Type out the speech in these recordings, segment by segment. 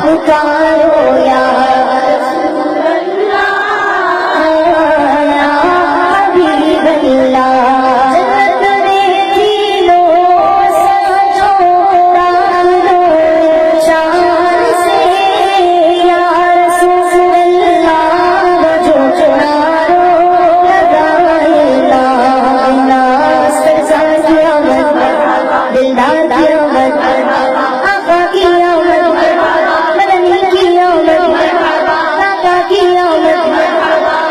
پکارو یا رسول اللہ یا حبیب اللہ جنت میں کھیلو سجو ڈالو شان سے یا رسول اللہ جو چنارو لگائے لا سزا کی آمد دلدار کی آمد آقا کی آمد مدنی کی آمد آقا کی آمد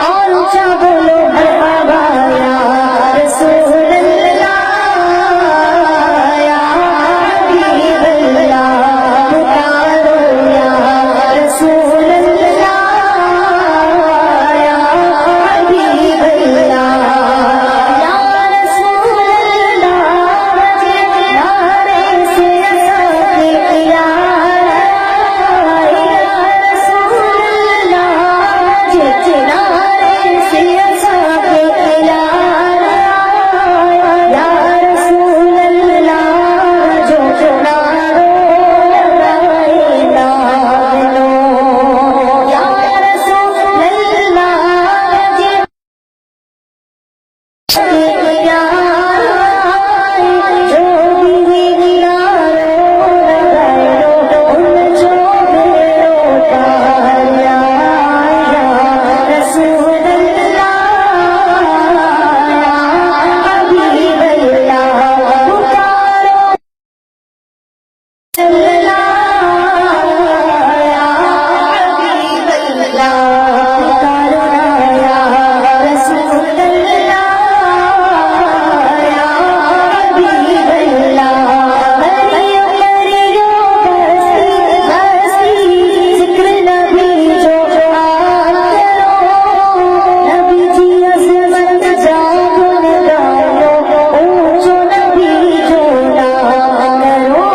اور اونچا بولو مرحبا یا رسول اللہ یا حبیب اللہ پکارو یا رسول اللہ یا حبیب اللہ یا رسول اللہ نعرے سے ساتھ یا رسول اللہ نعرے سے ساتھ یا رسول اللہ جو چنارو لگائے ڈالو یا رسول اللہ جو بھی نارو لگائے ان جو بیڑو پار یا رسول اللہ یا حبیب اللہ پکارو یا حبیب اللہ پکارو یا رسول اللہ یا حبیب اللہ کریو ہستی ذکر نبی جو کرو نبی جی عظمت جاگن گاؤ اونچو نبی جو نام کرو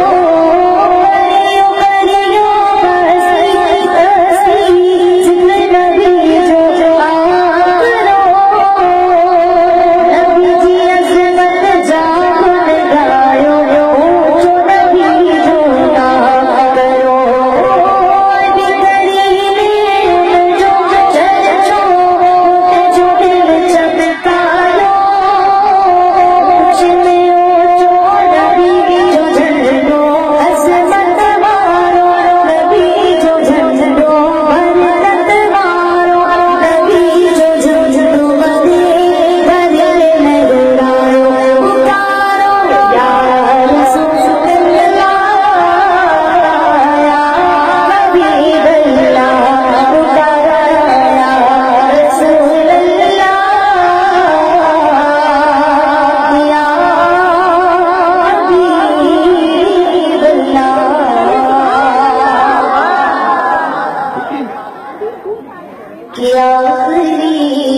کریو ہستی ذکر نبی جو کرو نبی جی عظمت جاگن گاؤ اونچو نبی جو نام کرو جو دل چمکارو کچھ میں اونچو نبی جو جھنڈو عظمت مارو نبی جو جھنڈو برکت مارو نبی جو جھنڈو بدلے لگاؤ پکارو یا رسول اللہ یا حبیب اللہ پکارو یا رسول اللہ یا حبیب اللہ کہ آخری